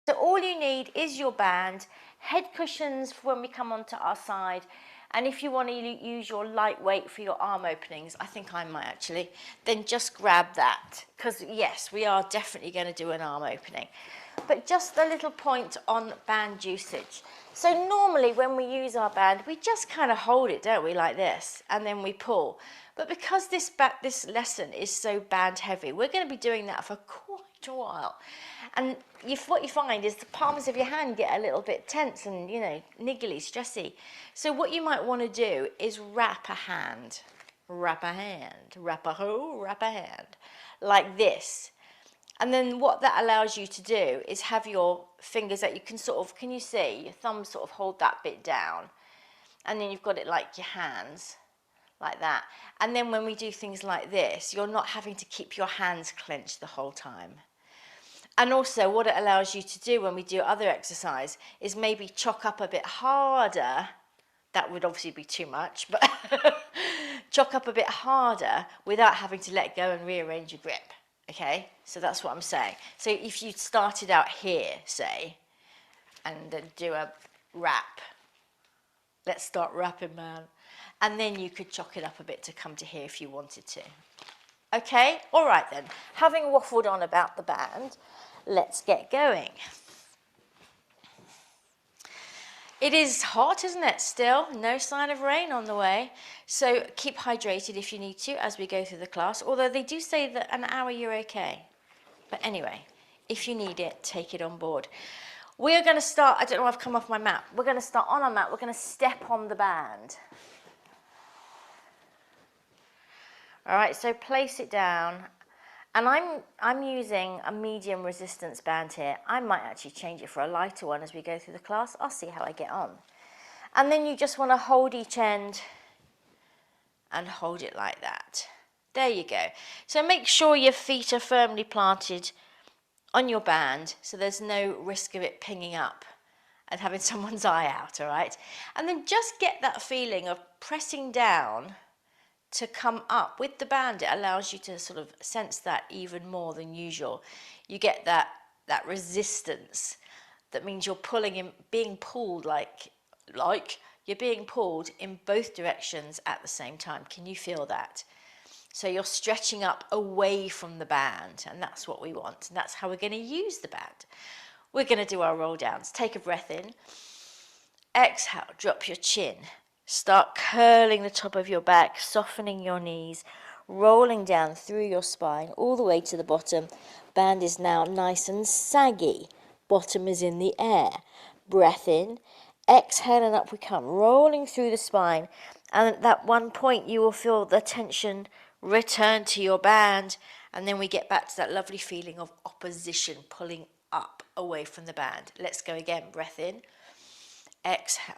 So all you need is your band, head cushions for when we come onto our side, and if you want to use your lightweight for your arm openings, I think I might actually, then just grab that, because yes, we are definitely going to do an arm opening. But just a little point on band usage. So normally when we use our band, we just kind of hold it, don't we, like this, and then we pull. But because this lesson is so band heavy, we're going to be doing that for quite a while. And what you find is the palms of your hand get a little bit tense and, you know, niggly, stressy. So what you might want to do is wrap a hand, wrap a hand, wrap a hand, like this. And then what that allows you to do is have your fingers that you can sort of, can you see, your thumbs sort of hold that bit down. And then you've got it like your hands, like that. And then when we do things like this, you're not having to keep your hands clenched the whole time. And also what it allows you to do when we do other exercise is maybe chock up a bit harder. That would obviously be too much, but chock up a bit harder without having to let go and rearrange your grip. Okay, so that's what I'm saying. So if you started out here, say, and then do a wrap, let's start wrapping, man. And then you could chock it up a bit to come to here if you wanted to. Okay, all right then. Having waffled on about the band, let's get going. It is hot, isn't it, still? No sign of rain on the way. So keep hydrated if you need to as we go through the class, although they do say that an hour you're okay. But anyway, if you need it, take it on board. We're going to start, I don't know, I've come off my mat. We're going to start on our mat. We're going to step on the band. All right, so place it down. And I'm using a medium resistance band here. I might actually change it for a lighter one as we go through the class. I'll see how I get on. And then you just want to hold each end and hold it like that. There you go. So make sure your feet are firmly planted on your band so there's no risk of it pinging up and having someone's eye out, all right? And then just get that feeling of pressing down to come up. With the band, it allows you to sort of sense that even more than usual. You get that resistance. That means you're being pulled like you're being pulled in both directions at the same time. Can you feel that? So you're stretching up away from the band, and that's what we want. And that's how we're going to use the band. We're going to do our roll downs. Take a breath in. Exhale, drop your chin. Start curling the top of your back, softening your knees, rolling down through your spine all the way to the bottom. Band is now nice and saggy. Bottom is in the air. Breath in. Exhale and up we come, rolling through the spine. And at that one point you will feel the tension return to your band. And then we get back to that lovely feeling of opposition, pulling up away from the band. Let's go again. Breath in. Exhale.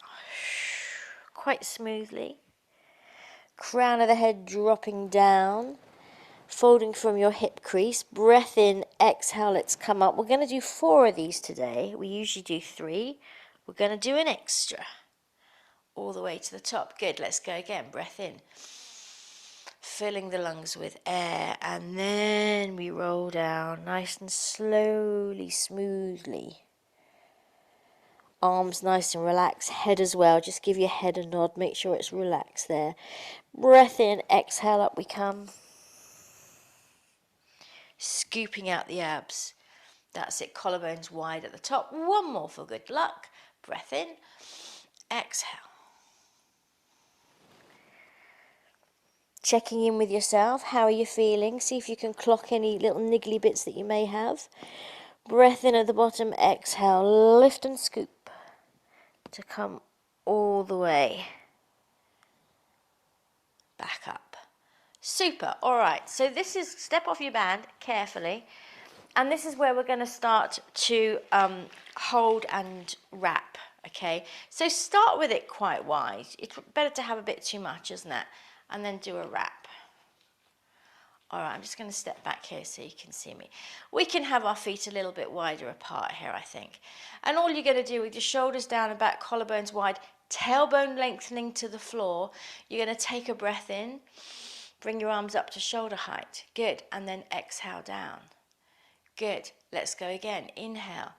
Quite smoothly. Crown of the head dropping down, folding from your hip crease. Breath in, exhale, let's come up. We're going to do 4 of these today. We usually do 3. We're going to do an extra all the way to the top. Good, let's go again. Breath in, filling the lungs with air, and then we roll down nice and slowly, smoothly. Arms nice and relaxed, head as well. Just give your head a nod, make sure it's relaxed there. Breath in, exhale, up we come. Scooping out the abs. That's it, collarbones wide at the top. One more for good luck. Breath in, exhale. Checking in with yourself, how are you feeling? See if you can clock any little niggly bits that you may have. Breath in at the bottom, exhale, lift and scoop to come all the way back up. Super. All right, so this is step off your band carefully, and this is where we're going to start to hold and wrap. Okay, so start with it quite wide. It's better to have a bit too much, isn't it? And then do a wrap. All right, I'm just going to step back here so you can see me. We can have our feet a little bit wider apart here, I think. And all you're going to do with your shoulders down and back, collarbones wide, tailbone lengthening to the floor, you're going to take a breath in, bring your arms up to shoulder height. Good. And then exhale down. Good. Let's go again. Inhale.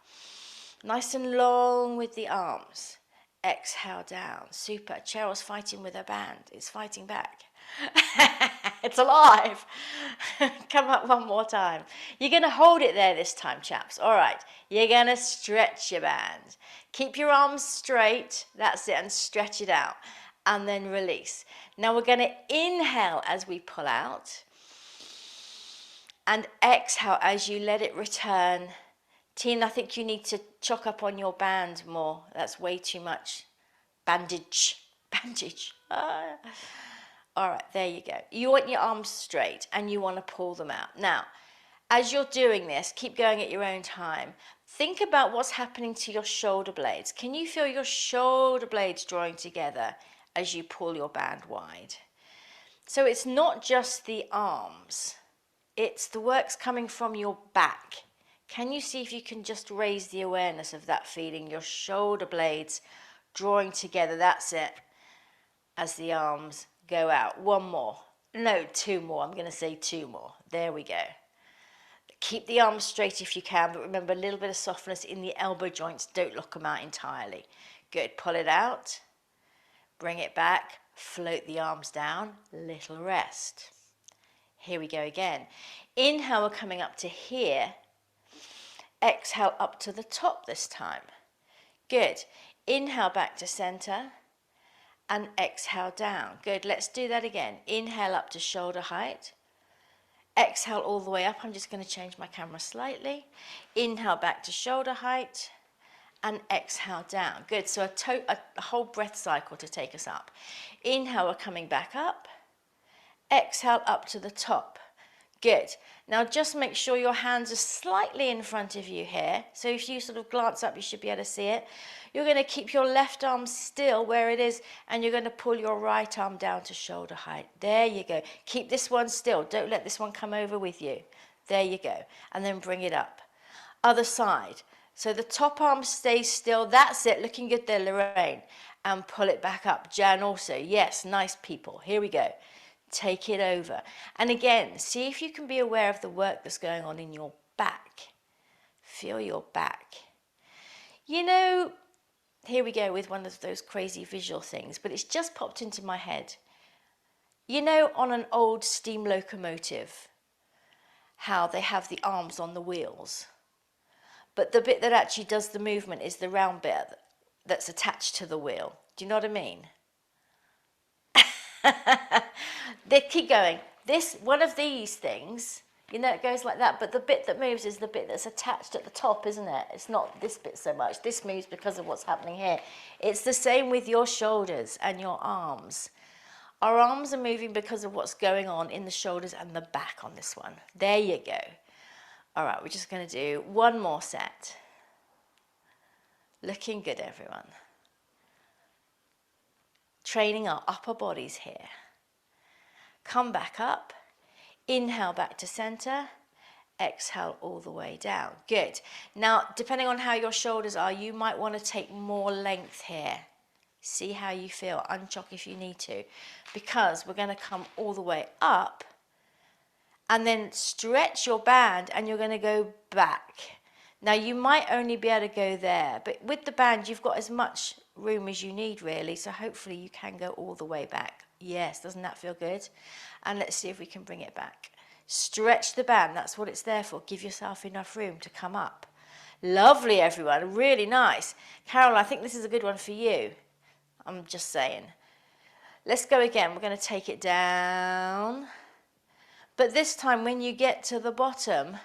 Nice and long with the arms. Exhale down. Super. Cheryl's fighting with her band. It's fighting back. It's alive. Come up one more time. You're going to hold it there this time, chaps. All right. You're going to stretch your band. Keep your arms straight. That's it. And stretch it out. And then release. Now we're going to inhale as we pull out. And exhale as you let it return. Teen, I think you need to chock up on your band more. That's way too much. Bandage. All right, there you go. You want your arms straight and you want to pull them out. Now, as you're doing this, keep going at your own time. Think about what's happening to your shoulder blades. Can you feel your shoulder blades drawing together as you pull your band wide? So it's not just the arms. It's the work's coming from your back. Can you see if you can just raise the awareness of that feeling? Your shoulder blades drawing together. That's it. As the arms go out. One more. No, two more. I'm going to say two more. There we go. Keep the arms straight if you can, but remember a little bit of softness in the elbow joints. Don't lock them out entirely. Good. Pull it out. Bring it back. Float the arms down. Little rest. Here we go again. Inhale, we're coming up to here. Exhale up to the top this time. Good. Inhale back to center and exhale down. Good. Let's do that again. Inhale up to shoulder height. Exhale all the way up. I'm just going to change my camera slightly. Inhale back to shoulder height and exhale down. Good. So a whole breath cycle to take us up. Inhale, we're coming back up. Exhale up to the top. Good. Now just make sure your hands are slightly in front of you here. So if you sort of glance up, you should be able to see it. You're going to keep your left arm still where it is, and you're going to pull your right arm down to shoulder height. There you go. Keep this one still. Don't let this one come over with you. There you go. And then bring it up. Other side. So the top arm stays still. That's it. Looking good there, Lorraine. And pull it back up. Jan also. Yes, nice people. Here we go. Take it over. And again, see if you can be aware of the work that's going on in your back. Feel your back. You know, here we go with one of those crazy visual things, but it's just popped into my head. You know, on an old steam locomotive, how they have the arms on the wheels, but the bit that actually does the movement is the round bit that's attached to the wheel. Do you know what I mean? They keep going. This one of these things, you know, it goes like that, but the bit that moves is the bit that's attached at the top, isn't it? It's not this bit so much. This moves because of what's happening here. It's the same with your shoulders and your arms. Our arms are moving because of what's going on in the shoulders and the back on this one. There you go. All right, we're just going to do one more set. Looking good, everyone. Training our upper bodies here. Come back up. Inhale back to center. Exhale all the way down. Good. Now, depending on how your shoulders are, you might want to take more length here. See how you feel. Unchock if you need to. Because we're going to come all the way up and then stretch your band and you're going to go back. Now, you might only be able to go there, but with the band, you've got as much room as you need, really, so hopefully you can go all the way back. Yes, doesn't that feel good? And let's see if we can bring it back. Stretch the band, that's what it's there for. Give yourself enough room to come up. Lovely, everyone, really nice. Carol, I think this is a good one for you. I'm just saying. Let's go again. We're going to take it down. But this time, when you get to the bottom,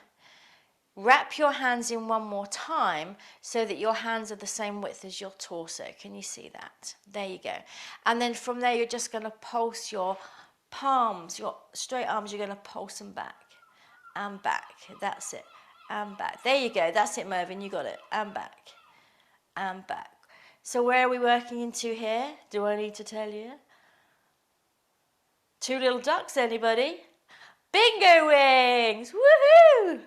wrap your hands in one more time so that your hands are the same width as your torso. Can you see that? There you go. And then from there, you're just going to pulse your palms, your straight arms, you're going to pulse them back and back. That's it. And back. There you go. That's it, Mervyn. You got it. And back. And back. So where are we working into here? Do I need to tell you? Two little ducks, anybody? Bingo wings! Woohoo!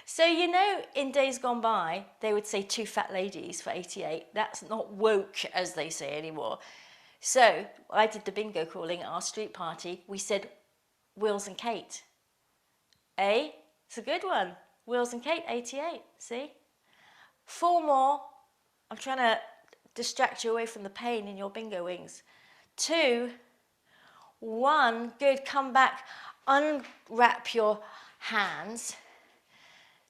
So, you know, in days gone by, they would say two fat ladies for 88. That's not woke, as they say anymore. So, I did the bingo calling at our street party. We said, Wills and Kate. Eh? It's a good one. Wheels and Kate, 88, see? 4 more. I'm trying to distract you away from the pain in your bingo wings. 2, 1, good, come back, unwrap your hands.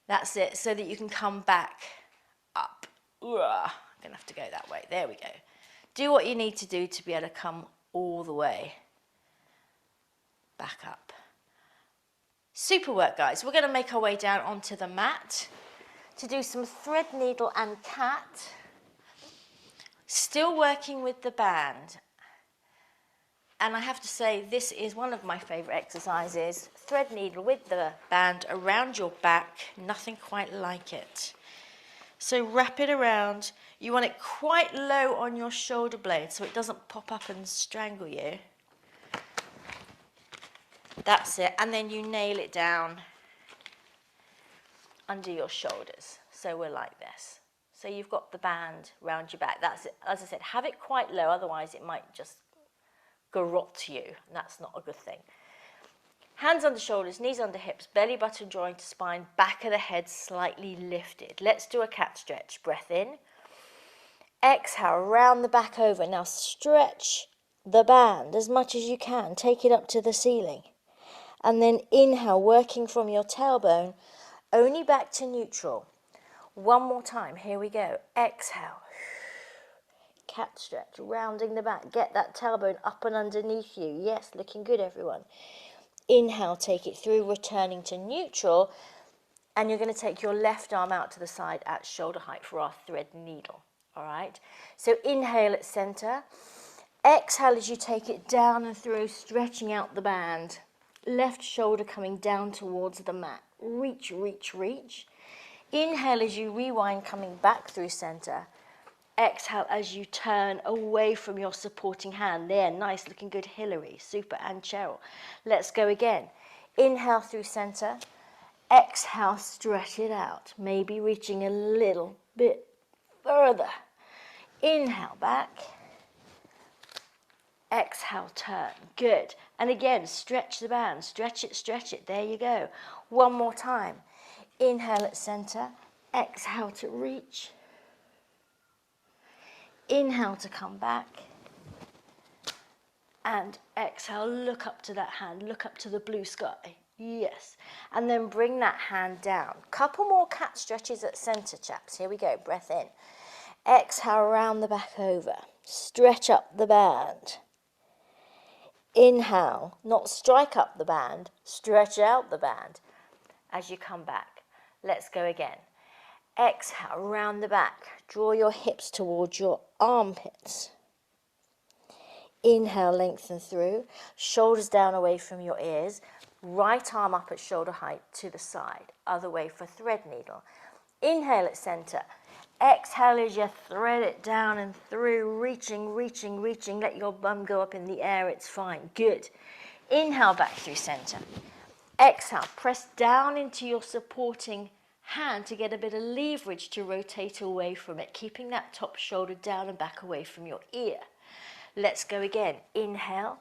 That's it, so that you can come back up. I'm gonna have to go that way, there we go. Do what you need to do to be able to come all the way back up. Super work, guys. We're gonna make our way down onto the mat to do some thread, needle and cat. Still working with the band. And I have to say, this is one of my favourite exercises. Thread needle with the band around your back, nothing quite like it. So wrap it around. You want it quite low on your shoulder blade so it doesn't pop up and strangle you. That's it. And then you nail it down under your shoulders. So we're like this. So you've got the band round your back. That's it. As I said, have it quite low, otherwise it might just garrote you, and that's not a good thing. Hands under shoulders, knees under hips, belly button drawing to spine, back of the head slightly lifted. Let's do a cat stretch. Breath in. Exhale, round the back over. Now stretch the band as much as you can. Take it up to the ceiling. And then inhale, working from your tailbone, only back to neutral. One more time, here we go. Exhale. Cat stretch, rounding the back. Get that tailbone up and underneath you. Yes, looking good, everyone. Inhale, take it through, returning to neutral. And you're going to take your left arm out to the side at shoulder height for our thread needle. All right? So inhale at center. Exhale as you take it down and through, stretching out the band. Left shoulder coming down towards the mat. Reach, reach, reach. Inhale as you rewind, coming back through center. Exhale as you turn away from your supporting hand. There, nice, looking good, Hillary, super, and Cheryl. Let's go again. Inhale through center. Exhale, stretch it out. Maybe reaching a little bit further. Inhale back. Exhale, turn. Good. And again, stretch the band. Stretch it, stretch it. There you go. One more time. Inhale at center. Exhale to reach. Inhale to come back. And exhale, look up to that hand. Look up to the blue sky. Yes. And then bring that hand down. Couple more cat stretches at center, chaps. Here we go. Breath in. Exhale, round the back over. Stretch up the band. Inhale, not strike up the band, stretch out the band as you come back. Let's go again. Exhale, round the back. Draw your hips towards your armpits. Inhale, lengthen through. Shoulders down away from your ears. Right arm up at shoulder height to the side. Other way for thread needle. Inhale at center. Exhale as you thread it down and through, reaching, reaching, reaching. Let your bum go up in the air, it's fine. Good. Inhale back through center. Exhale, press down into your supporting hand to get a bit of leverage to rotate away from it, keeping that top shoulder down and back away from your ear. Let's go again. Inhale.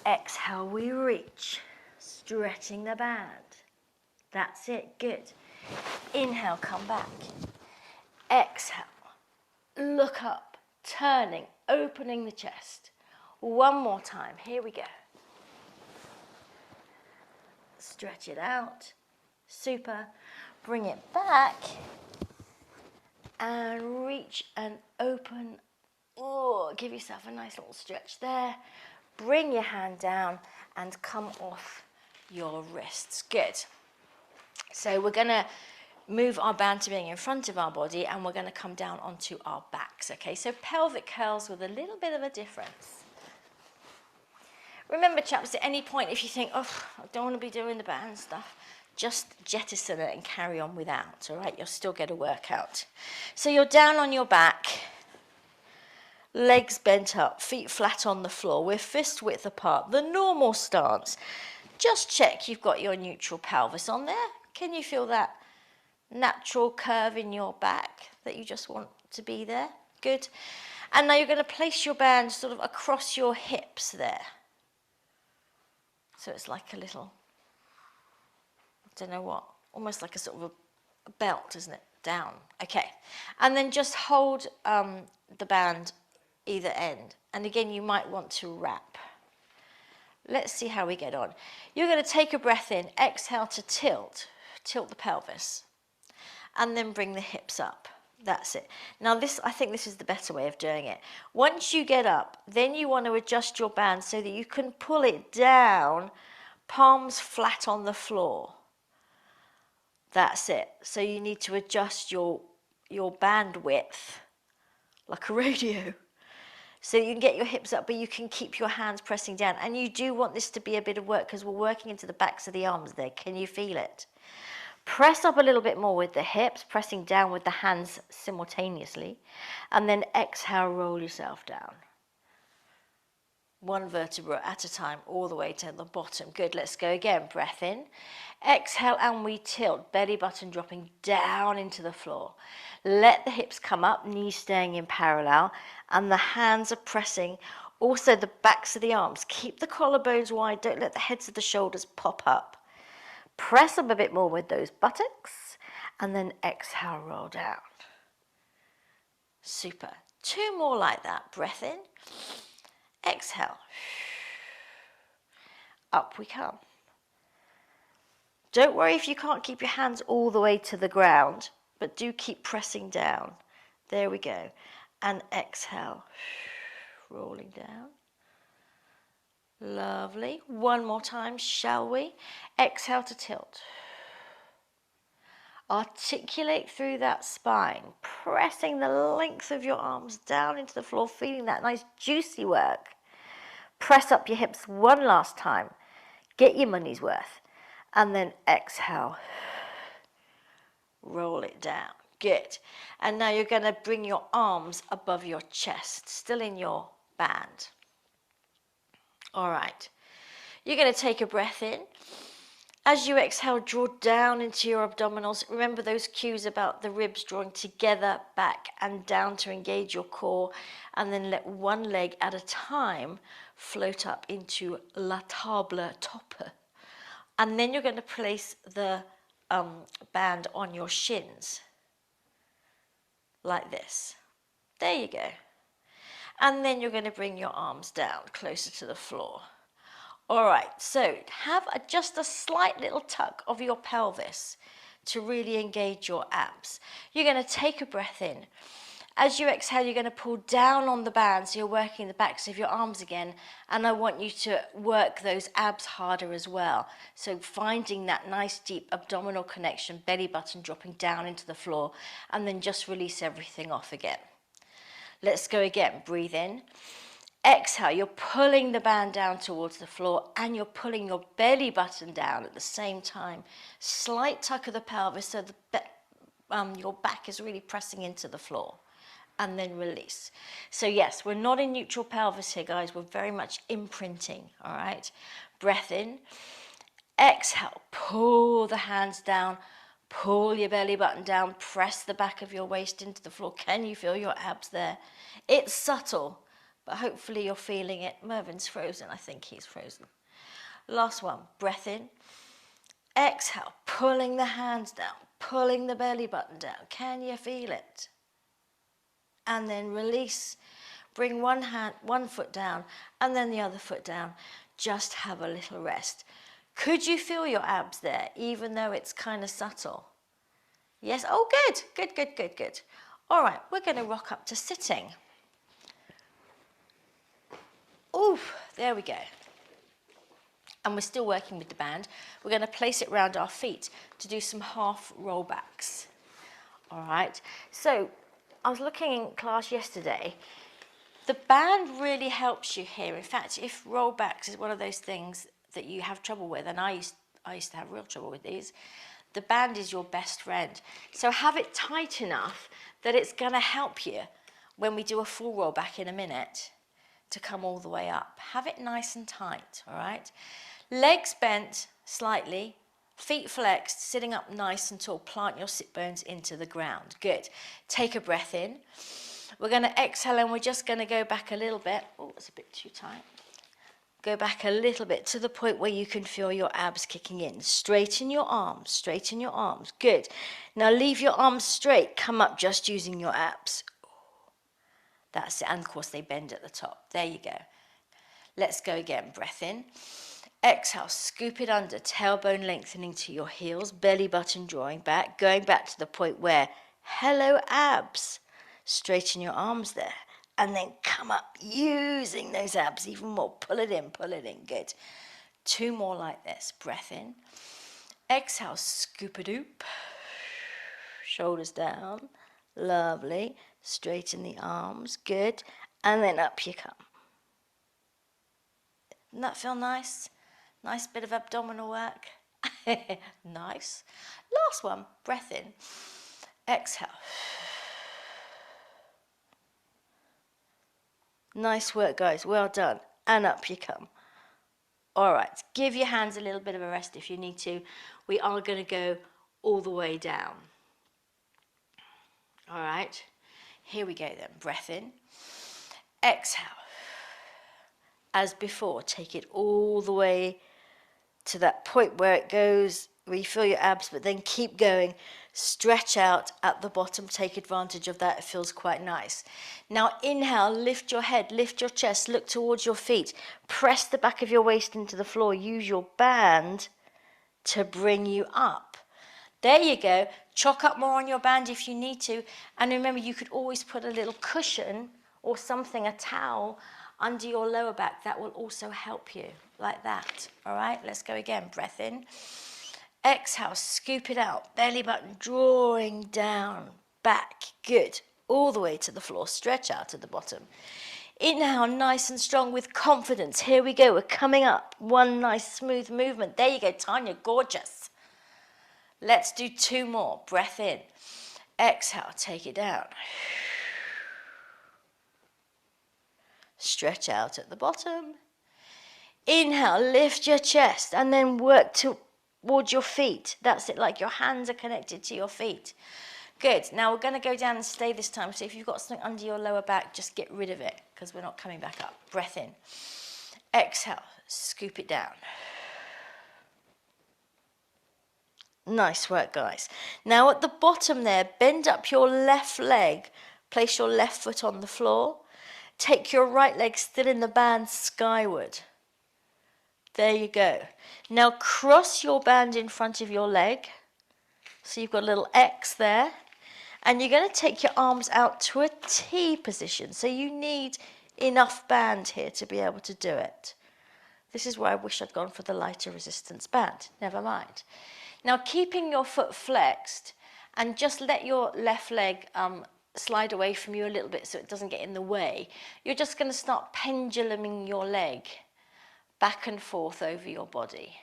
Exhale, we reach, stretching the band. That's it, good. Inhale, come back. Exhale, look up, turning, opening the chest. One more time, here we go. Stretch it out, super. Bring it back and reach and open. Oh, give yourself a nice little stretch there. Bring your hand down and come off your wrists. Good. So we're going to move our band to being in front of our body, and we're going to come down onto our backs, okay? So pelvic curls with a little bit of a difference. Remember, chaps, at any point, if you think, oh, I don't want to be doing the band stuff, just jettison it and carry on without, all right? You'll still get a workout. So you're down on your back, legs bent up, feet flat on the floor. We're fist width apart, the normal stance. Just check you've got your neutral pelvis on there. Can you feel that natural curve in your back that you just want to be there? Good. And now you're going to place your band sort of across your hips there. So it's like a little, I don't know what, almost like a sort of a belt, isn't it? Down. Okay. And then just hold the band either end. And again, you might want to wrap. Let's see how we get on. You're going to take a breath in, exhale to tilt the pelvis, and then bring the hips up. That's it. Now I think this is the better way of doing it. Once you get up, then you want to adjust your band so that you can pull it down, palms flat on the floor. That's it. So you need to adjust your bandwidth like a radio. So you can get your hips up, but you can keep your hands pressing down. And you do want this to be a bit of work because we're working into the backs of the arms there. Can you feel it? Press up a little bit more with the hips, pressing down with the hands simultaneously. And then exhale, roll yourself down. One vertebra at a time, all the way to the bottom. Good, let's go again. Breath in. Exhale, and we tilt, belly button dropping down into the floor. Let the hips come up, knees staying in parallel, and the hands are pressing. Also, the backs of the arms. Keep the collarbones wide. Don't let the heads of the shoulders pop up. Press up a bit more with those buttocks, and then exhale, roll down. Super. 2 more like that. Breath in. Exhale. Up we come. Don't worry if you can't keep your hands all the way to the ground, but do keep pressing down. There we go. And exhale. Rolling down. Lovely. One more time, shall we? Exhale to tilt. Articulate through that spine, pressing the length of your arms down into the floor, feeling that nice juicy work. Press up your hips one last time. Get your money's worth. And then exhale. Roll it down. Good. And now you're going to bring your arms above your chest, still in your band. All right. You're going to take a breath in. As you exhale, draw down into your abdominals. Remember those cues about the ribs drawing together, back and down to engage your core. And then let one leg at a time float up into la table tope. And then you're going to place the band on your shins. Like this. There you go. And then you're going to bring your arms down closer to the floor. All right, so have just a slight little tuck of your pelvis to really engage your abs. You're going to take a breath in. As you exhale, you're going to pull down on the band, so you're working the backs of your arms again, and I want you to work those abs harder as well. So finding that nice deep abdominal connection, belly button dropping down into the floor, and then just release everything off again. Let's go again. Breathe in. Exhale, you're pulling the band down towards the floor and you're pulling your belly button down at the same time. Slight tuck of the pelvis so your back is really pressing into the floor. And then release. So yes, we're not in neutral pelvis here, guys. We're very much imprinting, all right? Breath in. Exhale, pull the hands down. Pull your belly button down. Press the back of your waist into the floor. Can you feel your abs there? It's subtle. But hopefully you're feeling it. Mervin's frozen. I think he's frozen. Last one. Breath in. Exhale. Pulling the hands down. Pulling the belly button down. Can you feel it? And then release. Bring one foot down and then the other foot down. Just have a little rest. Could you feel your abs there, even though it's kind of subtle? Yes? Oh, good. Good, good, good, good. All right. We're going to rock up to sitting. Ooh, there we go. And we're still working with the band. We're going to place it round our feet to do some half rollbacks. All right. So I was looking in class yesterday. The band really helps you here. In fact, if rollbacks is one of those things that you have trouble with, and I used to have real trouble with these, the band is your best friend. So have it tight enough that it's going to help you when we do a full rollback in a minute to come all the way up. Have it nice and tight, all right? Legs bent slightly, feet flexed, sitting up nice and tall. Plant your sit bones into the ground. Good. Take a breath in. We're going to exhale and we're just going to go back a little bit. Oh, it's a bit too tight. Go back a little bit to the point where you can feel your abs kicking in. Straighten your arms, straighten your arms. Good. Now leave your arms straight. Come up just using your abs. That's it. And of course they bend at the top. There you go. Let's go again. Breath in. Exhale, scoop it under, tailbone lengthening to your heels, belly button drawing back, going back to the point where, hello abs. Straighten your arms there. And then come up using those abs even more. Pull it in, good. 2 more like this. Breath in. Exhale, scoop-a-doop. Shoulders down. Lovely. Straighten the arms, good. And then up you come. Doesn't that feel nice? Nice bit of abdominal work. Nice. Last one. Breath in. Exhale. Nice work, guys. Well done. And up you come. All right. Give your hands a little bit of a rest if you need to. We are going to go all the way down. All right. Here we go then. Breath in. Exhale. As before, take it all the way to that point where it goes, where you feel your abs, but then keep going. Stretch out at the bottom. Take advantage of that. It feels quite nice. Now inhale, lift your head, lift your chest, look towards your feet. Press the back of your waist into the floor. Use your band to bring you up. There you go. Chock up more on your band if you need to. And remember, you could always put a little cushion or something, a towel, under your lower back. That will also help you, like that. All right, let's go again. Breath in. Exhale, scoop it out. Belly button drawing down, back. Good. All the way to the floor. Stretch out at the bottom. Inhale, nice and strong with confidence. Here we go. We're coming up. One nice smooth movement. There you go, Tanya. Gorgeous. Let's do 2 more. Breath in. Exhale, take it down. Stretch out at the bottom. Inhale, lift your chest and then work towards your feet. That's it, like your hands are connected to your feet. Good. Now we're going to go down and stay this time. So if you've got something under your lower back, just get rid of it because we're not coming back up. Breath in. Exhale, scoop it down. Nice work, guys. Now at the bottom there, bend up your left leg. Place your left foot on the floor. Take your right leg still in the band skyward. There you go. Now cross your band in front of your leg. So you've got a little X there. And you're going to take your arms out to a T position. So you need enough band here to be able to do it. This is where I wish I'd gone for the lighter resistance band. Never mind. Now keeping your foot flexed and just let your left leg slide away from you a little bit so it doesn't get in the way. You're just going to start penduluming your leg back and forth over your body.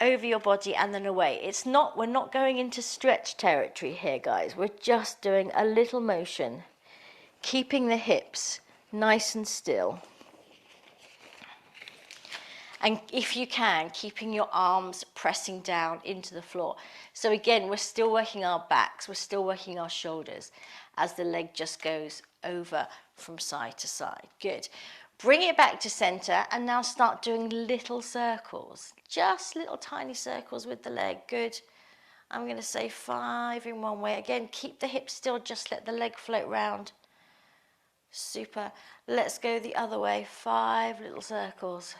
Over your body and then away. We're not going into stretch territory here, guys. We're just doing a little motion, keeping the hips nice and still. And if you can, keeping your arms pressing down into the floor. So again, we're still working our backs, we're still working our shoulders as the leg just goes over from side to side. Good. Bring it back to center and now start doing little circles. Just little tiny circles with the leg. Good. I'm going to say 5 in one way. Again, keep the hips still, just let the leg float round. Super. Let's go the other way. 5 little circles.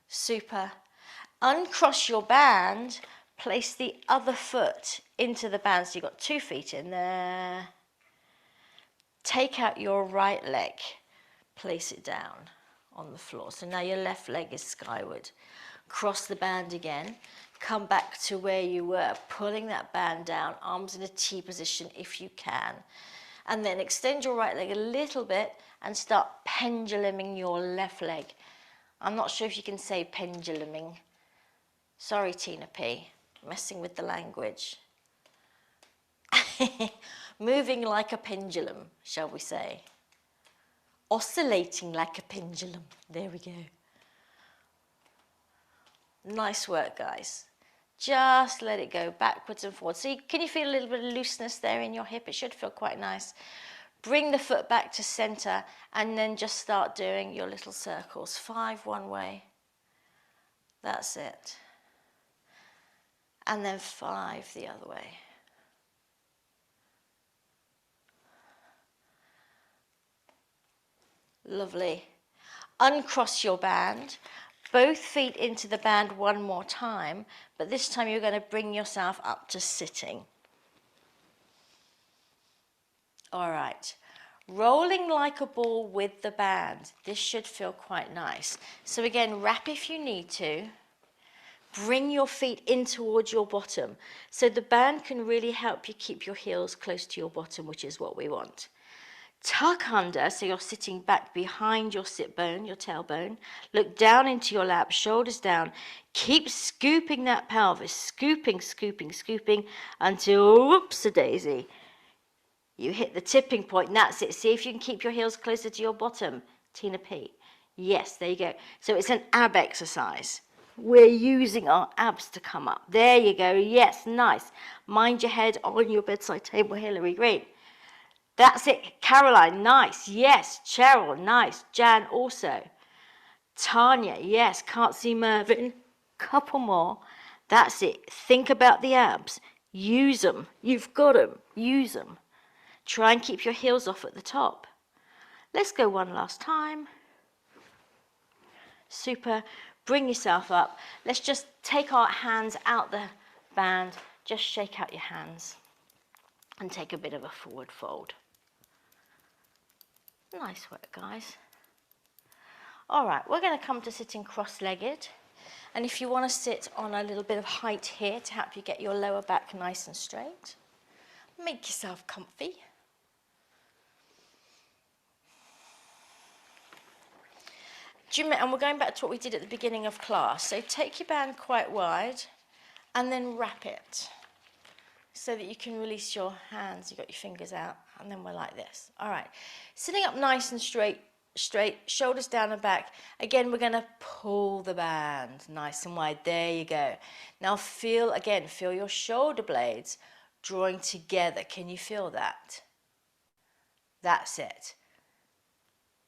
Super. Uncross your band, place the other foot into the band. So you've got 2 feet in there. Take out your right leg, place it down on the floor. So now your left leg is skyward. Cross the band again. Come back to where you were, pulling that band down, arms in a T position if you can. And then extend your right leg a little bit and start penduluming your left leg. I'm not sure if you can say penduluming. Sorry, Tina P. Messing with the language. Moving like a pendulum, shall we say. Oscillating like a pendulum. There we go. Nice work, guys. Just let it go backwards and forwards. So can you feel a little bit of looseness there in your hip? It should feel quite nice. Bring the foot back to center and then just start doing your little circles. 5 one way. That's it. And then 5 the other way. Lovely. Uncross your band. Both feet into the band one more time, but this time you're going to bring yourself up to sitting. All right. Rolling like a ball with the band. This should feel quite nice. So again, wrap if you need to. Bring your feet in towards your bottom. So the band can really help you keep your heels close to your bottom, which is what we want. Tuck under, so you're sitting back behind your sit bone, your tailbone. Look down into your lap, shoulders down. Keep scooping that pelvis, scooping, scooping, scooping, until, whoops-a-daisy, you hit the tipping point, and that's it. See if you can keep your heels closer to your bottom. Tina P. Yes, there you go. So it's an ab exercise. We're using our abs to come up. There you go. Yes, nice. Mind your head on your bedside table, Hillary. Great. That's it. Caroline, nice. Yes. Cheryl, nice. Jan, also. Tanya, yes. Can't see Mervyn. Couple more. That's it. Think about the abs. Use them. You've got them. Use them. Try and keep your heels off at the top. Let's go one last time. Super. Bring yourself up. Let's just take our hands out the band. Just shake out your hands and take a bit of a forward fold. Nice work, guys. All right, we're going to come to sitting cross-legged. And if you want to sit on a little bit of height here to help you get your lower back nice and straight, make yourself comfy. And we're going back to what we did at the beginning of class. So take your band quite wide and then wrap it so that you can release your hands. You've got your fingers out, and then we're like this. All right, sitting up nice and straight, shoulders down and back. Again, we're going to pull the band nice and wide. There you go. Now feel your shoulder blades drawing together. Can you feel that? That's it.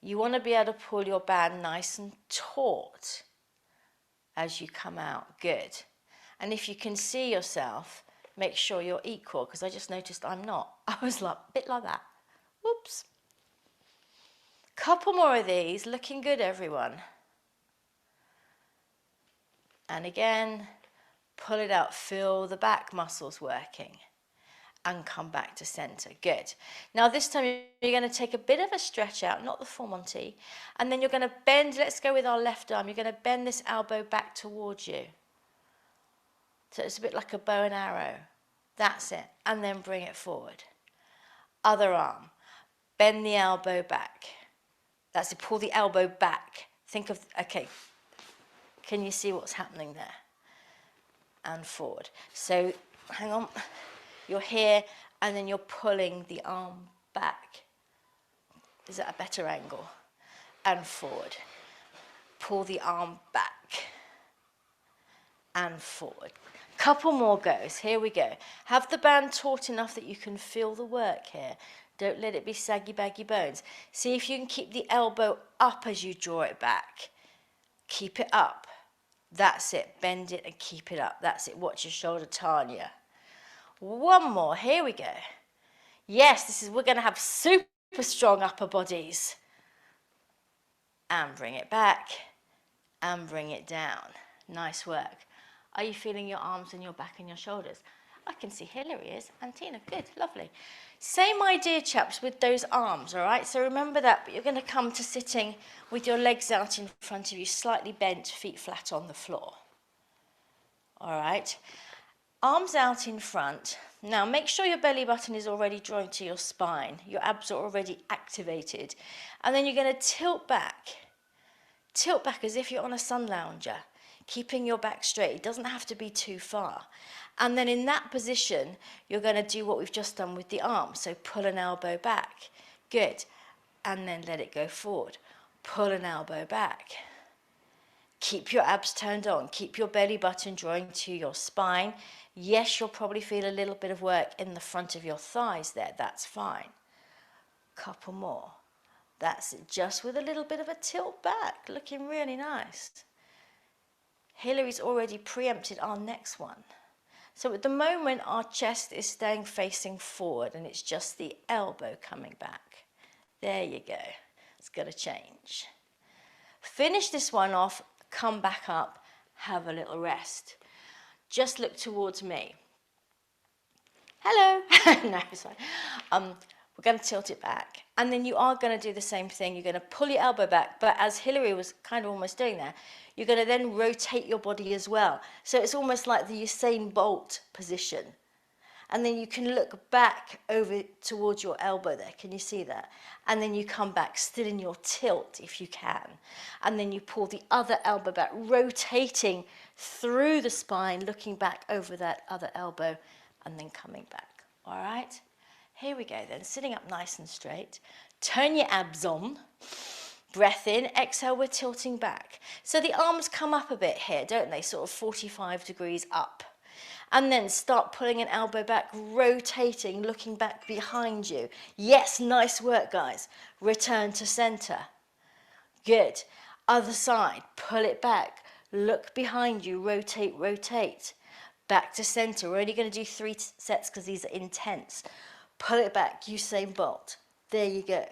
You want to be able to pull your band nice and taut as you come out. Good. And if you can see yourself, make sure you're equal, because I just noticed I'm not. I was like, a bit like that. Whoops. Couple more of these. Looking good, everyone. And again, pull it out. Feel the back muscles working. And come back to center. Good. Now this time you're going to take a bit of a stretch out, not the full Monty, and then you're going to bend. Let's go with our left arm. You're going to bend this elbow back towards you. So it's a bit like a bow and arrow. That's it. And then bring it forward. Other arm. Bend the elbow back. That's it. Pull the elbow back. Think of, okay, can you see what's happening there? And forward. So hang on. You're here, and then you're pulling the arm back. Is that a better angle? And forward. Pull the arm back. And forward. Couple more goes. Here we go. Have the band taut enough that you can feel the work here. Don't let it be saggy, baggy bones. See if you can keep the elbow up as you draw it back. Keep it up. That's it. Bend it and keep it up. That's it. Watch your shoulder, Tanya. One more, here we go. Yes, we're going to have super strong upper bodies. And bring it back, and bring it down. Nice work. Are you feeling your arms and your back and your shoulders? I can see Hillary is, and Tina, good, lovely. Same idea, chaps, with those arms, all right? So remember that, but you're going to come to sitting with your legs out in front of you, slightly bent, feet flat on the floor. All right? Arms out in front. Now make sure your belly button is already drawing to your spine. Your abs are already activated. And then you're going to tilt back. Tilt back as if you're on a sun lounger, keeping your back straight. It doesn't have to be too far. And then in that position, you're going to do what we've just done with the arm. So pull an elbow back. Good. And then let it go forward. Pull an elbow back. Keep your abs turned on. Keep your belly button drawing to your spine. Yes, you'll probably feel a little bit of work in the front of your thighs there. That's fine. Couple more. That's it, just with a little bit of a tilt back, looking really nice. Hillary's already preempted our next one. So at the moment, our chest is staying facing forward and it's just the elbow coming back. There you go. It's got to change. Finish this one off, come back up, have a little rest. Just look towards me. Hello. No, it's fine. We're going to tilt it back. And then you are going to do the same thing. You're going to pull your elbow back. But as Hillary was kind of almost doing there, you're going to then rotate your body as well. So it's almost like the Usain Bolt position. And then you can look back over towards your elbow there. Can you see that? And then you come back still in your tilt if you can. And then you pull the other elbow back, rotating through the spine, looking back over that other elbow, and then coming back. All right? Here we go then, sitting up nice and straight. Turn your abs on. Breath in, exhale, we're tilting back. So the arms come up a bit here, don't they? Sort of 45 degrees up. And then start pulling an elbow back, rotating, looking back behind you. Yes, nice work, guys. Return to center. Good. Other side, pull it back. Look behind you, rotate, rotate. Back to center. We're only going to do 3 sets because these are intense. Pull it back, Usain Bolt. There you go.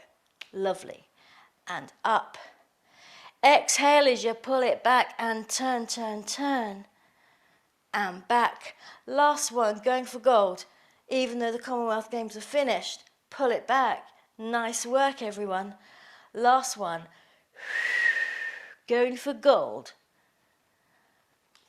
Lovely. And up. Exhale as you pull it back and turn, turn, turn. And back. Last one, going for gold. Even though the Commonwealth Games are finished, pull it back. Nice work, everyone. Last one. Going for gold.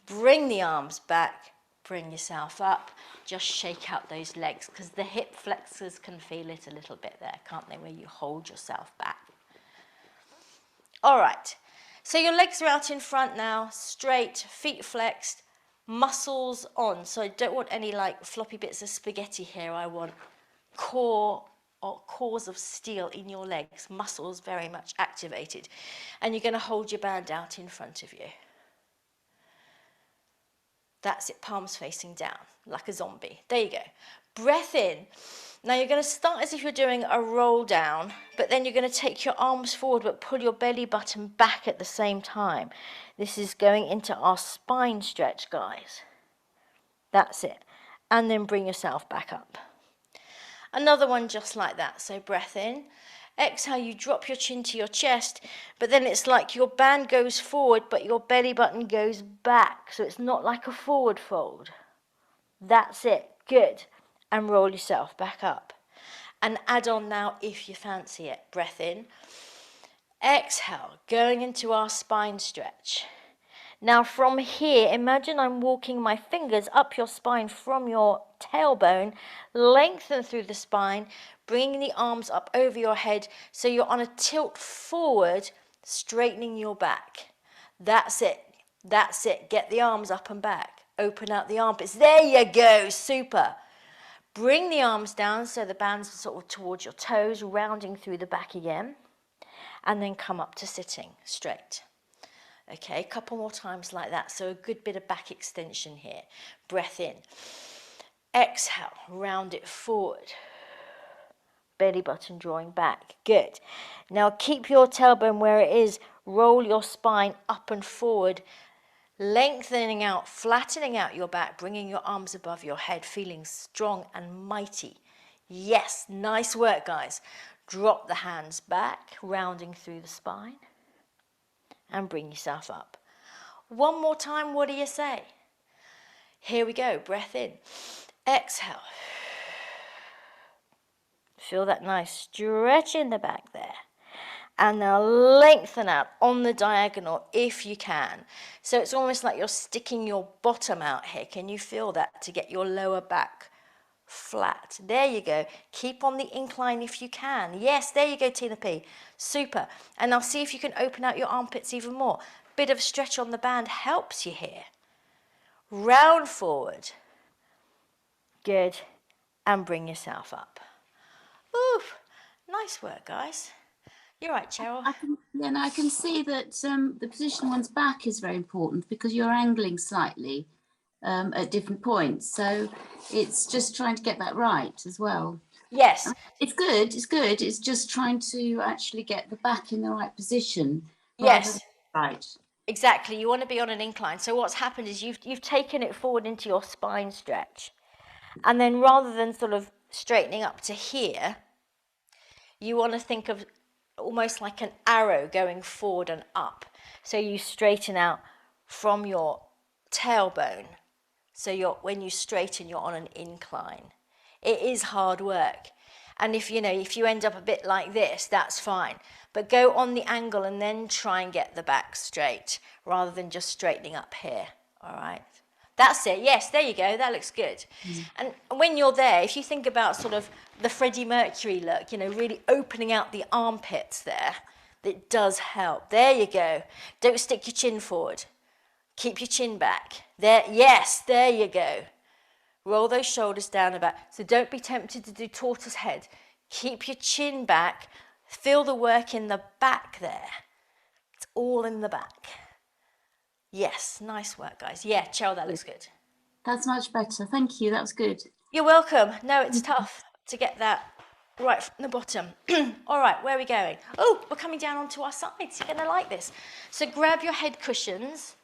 Bring the arms back. Bring yourself up. Just shake out those legs because the hip flexors can feel it a little bit there, can't they, where you hold yourself back. All right. So your legs are out in front now, straight, feet flexed, muscles on. So I don't want any like floppy bits of spaghetti here. I want core or cores of steel in your legs, muscles very much activated. And you're going to hold your band out in front of you. That's it, palms facing down, like a zombie. There you go. Breath in. Now you're going to start as if you're doing a roll down, but then you're going to take your arms forward, but pull your belly button back at the same time. This is going into our spine stretch, guys. That's it. And then bring yourself back up. Another one just like that. So breath in. Exhale, you drop your chin to your chest, but then it's like your band goes forward, but your belly button goes back. So it's not like a forward fold. That's it. Good. And roll yourself back up. And add on now if you fancy it. Breath in. Exhale, going into our spine stretch. Now from here, imagine I'm walking my fingers up your spine from your tailbone, lengthen through the spine, bringing the arms up over your head so you're on a tilt forward, straightening your back. That's it. That's it. Get the arms up and back. Open out the armpits. There you go. Super. Bring the arms down so the band's sort of towards your toes, rounding through the back again. And then come up to sitting straight. Okay, a couple more times like that. So a good bit of back extension here. Breath in. Exhale, round it forward. Belly button drawing back. Good. Now keep your tailbone where it is. Roll your spine up and forward. Lengthening out, flattening out your back, bringing your arms above your head, feeling strong and mighty. Yes, nice work, guys. Drop the hands back, rounding through the spine. And bring yourself up. One more time, what do you say? Here we go, breath in. Exhale. Feel that nice stretch in the back there. And now lengthen out on the diagonal if you can. So it's almost like you're sticking your bottom out here. Can you feel that to get your lower back flat? There you go. Keep on the incline if you can. Yes, there you go, Tina P. Super. And now see if you can open out your armpits even more. Bit of stretch on the band helps you here. Round forward. Good. And bring yourself up. Oof. Nice work, guys. You're right, Cheryl. I can see that the position one's back is very important because you're angling slightly at different points. So it's just trying to get that right as well. Yes, It's good, it's good. It's just trying to actually get the back in the right position rather than yes, right. exactly. You want to be on an incline. So what's happened is you've taken it forward into your spine stretch. And then rather than sort of straightening up to here, you want to think of almost like an arrow going forward and up. So you straighten out from your tailbone. So when you straighten, you're on an incline. It is hard work. And if you end up a bit like this, that's fine. But go on the angle and then try and get the back straight rather than just straightening up here. All right. That's it. Yes, there you go. That looks good. Mm. And when you're there, if you think about sort of the Freddie Mercury look, really opening out the armpits there, it does help. There you go. Don't stick your chin forward. Keep your chin back. There, yes, there you go. Roll those shoulders down and back. So don't be tempted to do tortoise head. Keep your chin back. Feel the work in the back there. It's all in the back. Yes, nice work, guys. Yeah, Cheryl, that looks good. That's much better. Thank you. That was good. You're welcome. No, it's tough to get that right from the bottom. All right, where are we going? Oh, we're coming down onto our sides. You're going to like this. So grab your head cushions.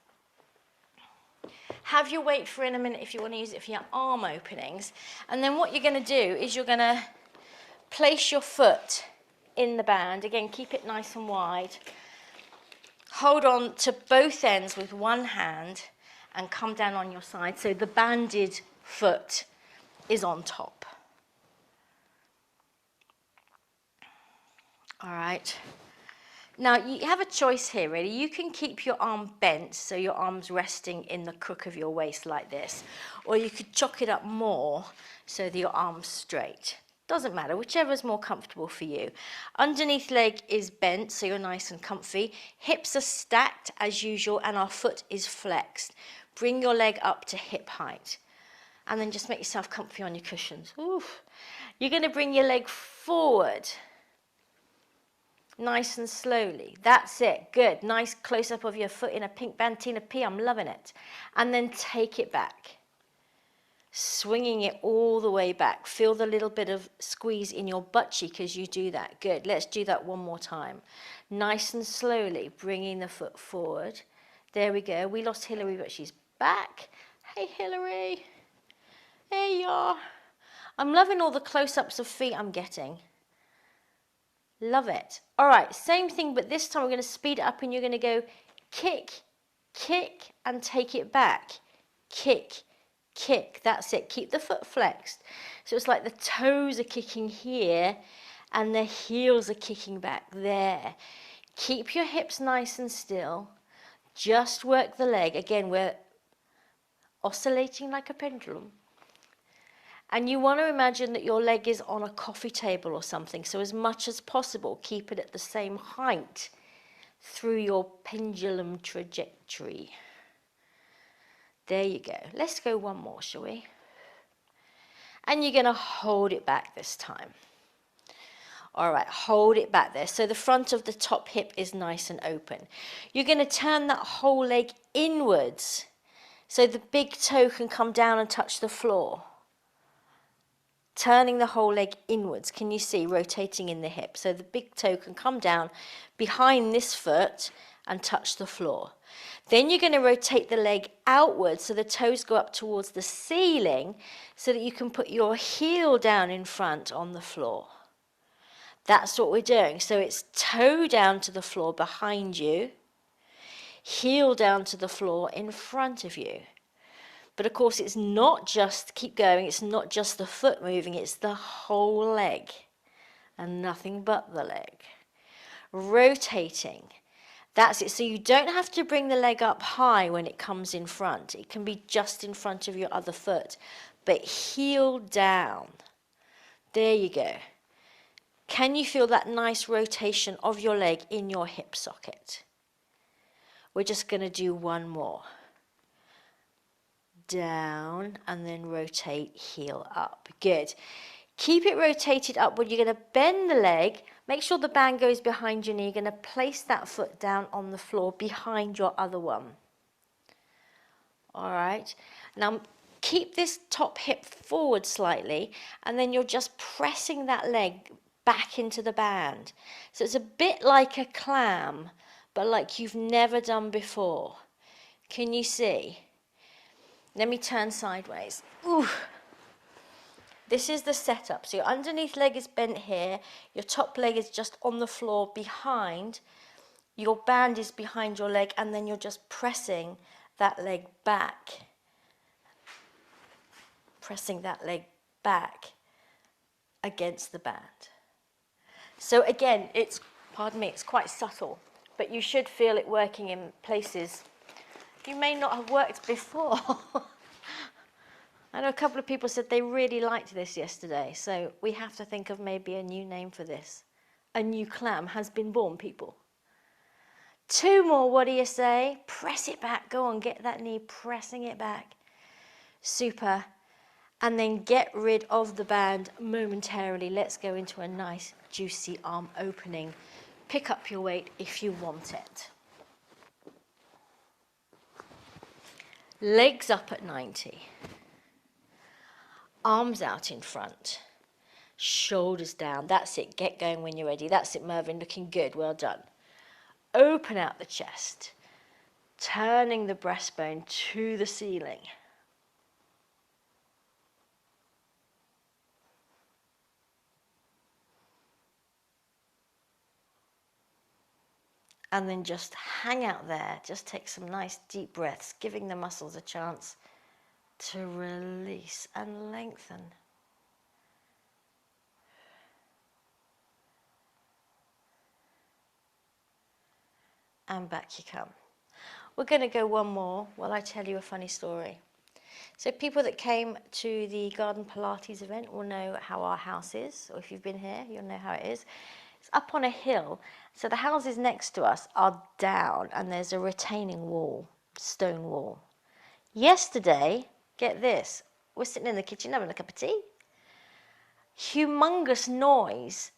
Have your weight for in a minute if you want to use it for your arm openings. And then what you're going to do is you're going to place your foot in the band. Again, keep it nice and wide. Hold on to both ends with one hand and come down on your side so the banded foot is on top. All right. Now, you have a choice here, really. You can keep your arm bent, so your arm's resting in the crook of your waist like this. Or you could chock it up more so that your arm's straight. Doesn't matter, whichever is more comfortable for you. Underneath leg is bent, so you're nice and comfy. Hips are stacked as usual, and our foot is flexed. Bring your leg up to hip height. And then just make yourself comfy on your cushions. Oof. You're going to bring your leg forward. Nice and slowly. That's it. Good. Nice close-up of your foot in a pink Bantina P. I'm loving it. And then take it back. Swinging it all the way back. Feel the little bit of squeeze in your butt cheek as you do that. Good. Let's do that one more time. Nice and slowly, bringing the foot forward. There we go. We lost Hillary, but she's back. Hey, Hillary. There you are. I'm loving all the close-ups of feet I'm getting. Love it. All right, same thing, but this time we're going to speed it up and you're going to go kick, kick, and take it back. Kick, kick. That's it. Keep the foot flexed. So it's like the toes are kicking here and the heels are kicking back there. Keep your hips nice and still. Just work the leg. Again, we're oscillating like a pendulum. And you want to imagine that your leg is on a coffee table or something. So as much as possible, keep it at the same height through your pendulum trajectory. There you go. Let's go one more, shall we? And you're going to hold it back this time. All right, hold it back there. So the front of the top hip is nice and open. You're going to turn that whole leg inwards so the big toe can come down and touch the floor. Turning the whole leg inwards, can you see, rotating in the hip? So the big toe can come down behind this foot and touch the floor. Then you're going to rotate the leg outwards so the toes go up towards the ceiling so that you can put your heel down in front on the floor. That's what we're doing. So it's toe down to the floor behind you, heel down to the floor in front of you. But of course, it's not just, keep going, it's not just the foot moving, it's the whole leg and nothing but the leg. Rotating, that's it. So you don't have to bring the leg up high when it comes in front. It can be just in front of your other foot, but heel down. There you go. Can you feel that nice rotation of your leg in your hip socket? We're just going to do one more. Down and then rotate, heel up. Good. Keep it rotated upward. You're going to bend the leg. Make sure the band goes behind your knee. You're going to place that foot down on the floor behind your other one. All right. Now, Keep this top hip forward slightly, and then you're just pressing that leg back into the band. So it's a bit like a clam, but like you've never done before. Can you see? Let me turn sideways. Ooh. This is the setup. So your underneath leg is bent here, your top leg is just on the floor behind, your band is behind your leg, and then you're just pressing that leg back. Pressing that leg back against the band. So again, it's, pardon me, it's quite subtle, but you should feel it working in places you may not have worked before. I know a couple of people said they really liked this yesterday, so we have to think of maybe a new name for this. A new clam has been born, people. 2 more, what do you say? Press it back, go on, get that knee pressing it back. Super. And then get rid of the band momentarily. Let's go into a nice, juicy arm opening. Pick up your weight if you want it. Legs up at 90. Arms out in front. Shoulders down. That's it. Get going when you're ready. That's it, Mervyn. Looking good. Well done. Open out the chest. Turning the breastbone to the ceiling. And then just hang out there. Just take some nice deep breaths, giving the muscles a chance to release and lengthen. And back you come. We're going to go one more while I tell you a funny story. So people that came to the Garden Pilates event will know how our house is, or if you've been here, you'll know how it is. It's up on a hill, so the houses next to us are down, and there's a retaining wall, stone wall. Yesterday, get this, we're sitting in the kitchen having a cup of tea. Humongous noise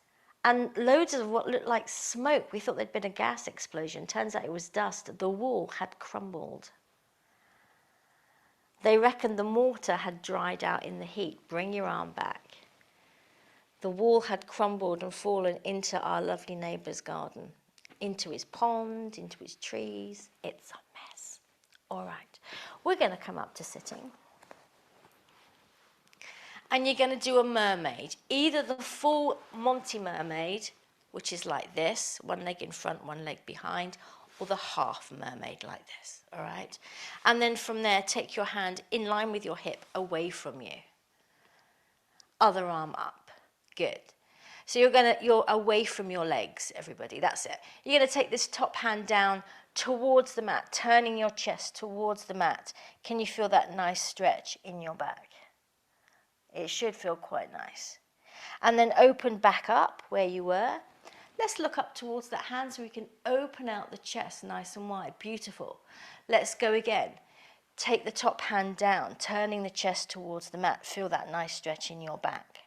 and loads of what looked like smoke. We thought there'd been a gas explosion. Turns out it was dust. The wall had crumbled. They reckoned the mortar had dried out in the heat. Bring your arm back. The wall had crumbled and fallen into our lovely neighbour's garden, into his pond, into his trees. It's a mess. All right, we're going to come up to sitting. And you're going to do a mermaid, either the full Monty mermaid, which is like this, one leg in front, one leg behind, or the half mermaid like this, all right? And then from there, take your hand in line with your hip away from you. Other arm up. Good. So you're away from your legs, everybody. That's it. You're going to take this top hand down towards the mat, turning your chest towards the mat. Can you feel that nice stretch in your back? It should feel quite nice. And then open back up where you were. Let's look up towards that hand so we can open out the chest nice and wide. Beautiful. Let's go again. Take the top hand down, turning the chest towards the mat. Feel that nice stretch in your back.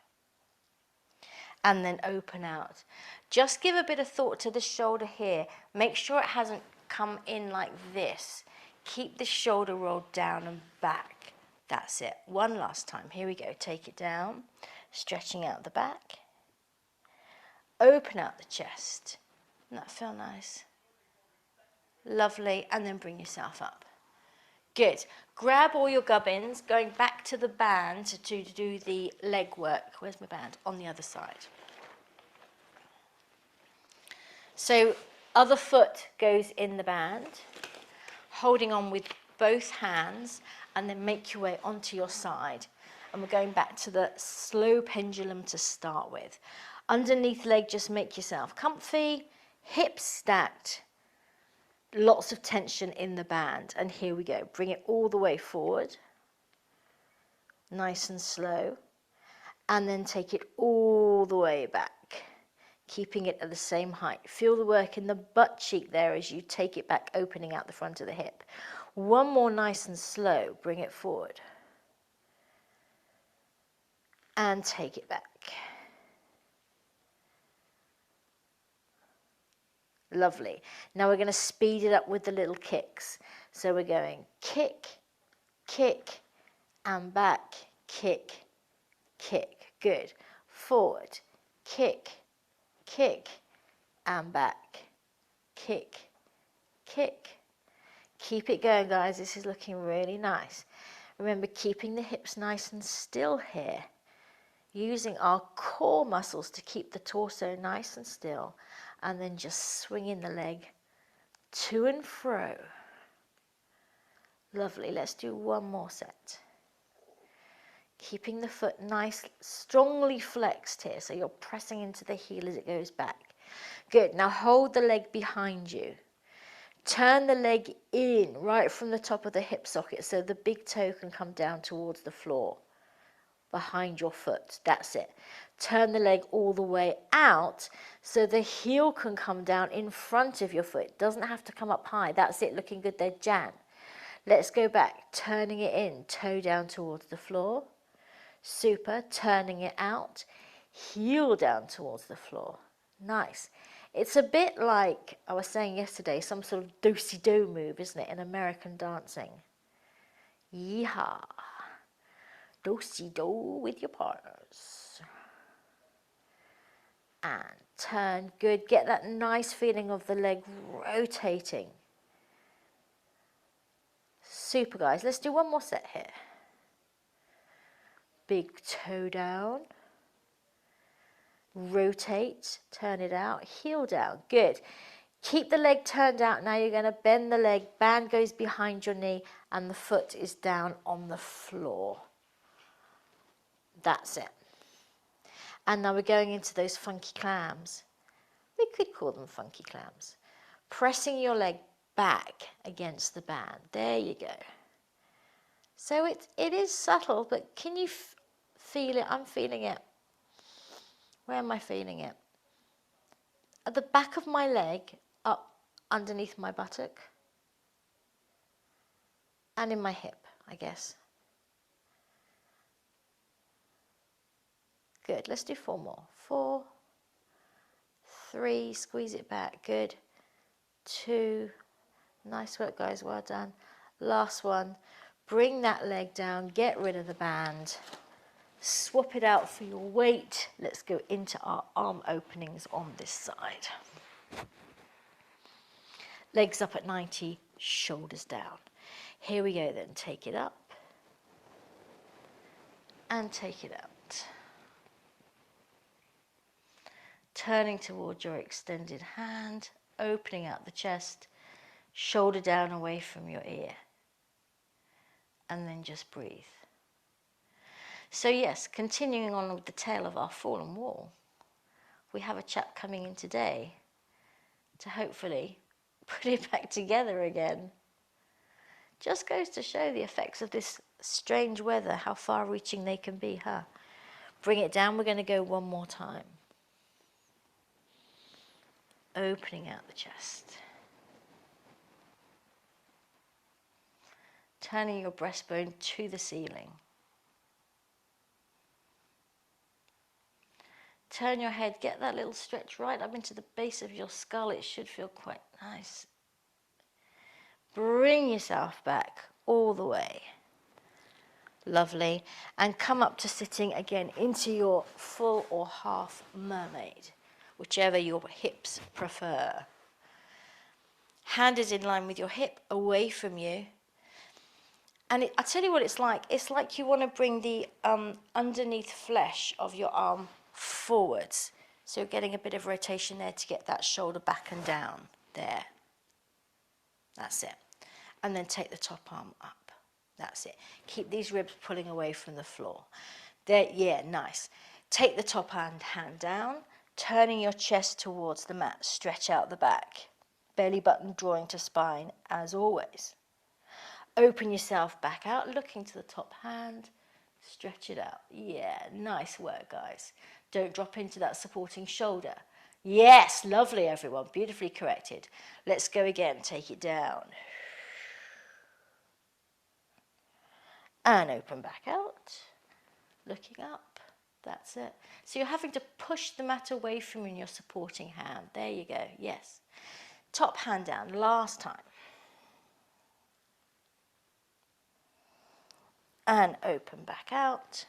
And then open out. Just give a bit of thought to the shoulder here. Make sure it hasn't come in like this. Keep the shoulder rolled down and back. That's it. One last time. Here we go. Take it down, stretching out the back. Open out the chest. Doesn't that feel nice? Lovely. And then bring yourself up. Good. Grab all your gubbins, going back to the band to do the leg work. Where's my band? On the other side. So, other foot goes in the band, holding on with both hands, and then make your way onto your side. And we're going back to the slow pendulum to start with. Underneath leg, just make yourself comfy, hips stacked. Lots of tension in the band. And here we go. Bring it all the way forward. Nice and slow. And then take it all the way back, keeping it at the same height. Feel the work in the butt cheek there as you take it back, opening out the front of the hip. One more nice and slow. Bring it forward. And take it back. Lovely. Now we're going to speed it up with the little kicks. So we're going kick, kick, and back, kick, kick. Good. Forward, kick, kick, and back, kick, kick. Keep it going, guys. This is looking really nice. Remember, keeping the hips nice and still here. Using our core muscles to keep the torso nice and still. And then just swinging the leg to and fro. Lovely. Let's do one more set. Keeping the foot nice, strongly flexed here. So you're pressing into the heel as it goes back. Good. Now hold the leg behind you. Turn the leg in right from the top of the hip socket so the big toe can come down towards the floor behind your foot. That's it. Turn the leg all the way out so the heel can come down in front of your foot. It doesn't have to come up high. That's it. Looking good there, Jan. Let's go back. Turning it in, toe down towards the floor. Super. Turning it out, heel down towards the floor. Nice. It's a bit like I was saying yesterday, some sort of do-si-do move, isn't it, in American dancing? Yeehaw. Do-si-do with your partners. And turn. Good. Get that nice feeling of the leg rotating. Super, guys. Let's do one more set here. Big toe down. Rotate. Turn it out. Heel down. Good. Keep the leg turned out. Now you're going to bend the leg. Band goes behind your knee and the foot is down on the floor. That's it. And now we're going into those funky clams. We could call them funky clams. Pressing your leg back against the band. There you go. So it is subtle, but can you feel it? I'm feeling it. Where am I feeling it? At the back of my leg, up underneath my buttock. And in my hip, I guess. Good. Let's do 4 more. 4, 3, squeeze it back. Good. 2, nice work, guys. Well done. Last one. Bring that leg down. Get rid of the band. Swap it out for your weight. Let's go into our arm openings on this side. Legs up at 90, shoulders down. Here we go then. Take it up. And take it out. Turning towards your extended hand, opening out the chest, shoulder down away from your ear. And then just breathe. So yes, continuing on with the tale of our fallen wall, we have a chap coming in today to hopefully put it back together again. Just goes to show the effects of this strange weather, how far-reaching they can be, huh? Bring it down. We're going to go one more time. Opening out the chest. Turning your breastbone to the ceiling. Turn your head, get that little stretch right up into the base of your skull. It should feel quite nice. Bring yourself back all the way. Lovely. And come up to sitting again into your full or half mermaid, whichever your hips prefer. Hand is in line with your hip, away from you. And I'll tell you what it's like. It's like you want to bring the underneath flesh of your arm forwards. So you're getting a bit of rotation there to get that shoulder back and down. There. That's it. And then take the top arm up. That's it. Keep these ribs pulling away from the floor. There, yeah, nice. Take the top hand down, turning your chest towards the mat. Stretch out the back. Belly button drawing to spine, as always. Open yourself back out, looking to the top hand. Stretch it out. Yeah, nice work, guys. Don't drop into that supporting shoulder. Yes, lovely, everyone. Beautifully corrected. Let's go again. Take it down. And open back out. Looking up. That's it. So you're having to push the mat away from you in your supporting hand. There you go. Yes. Top hand down. Last time. and open back out.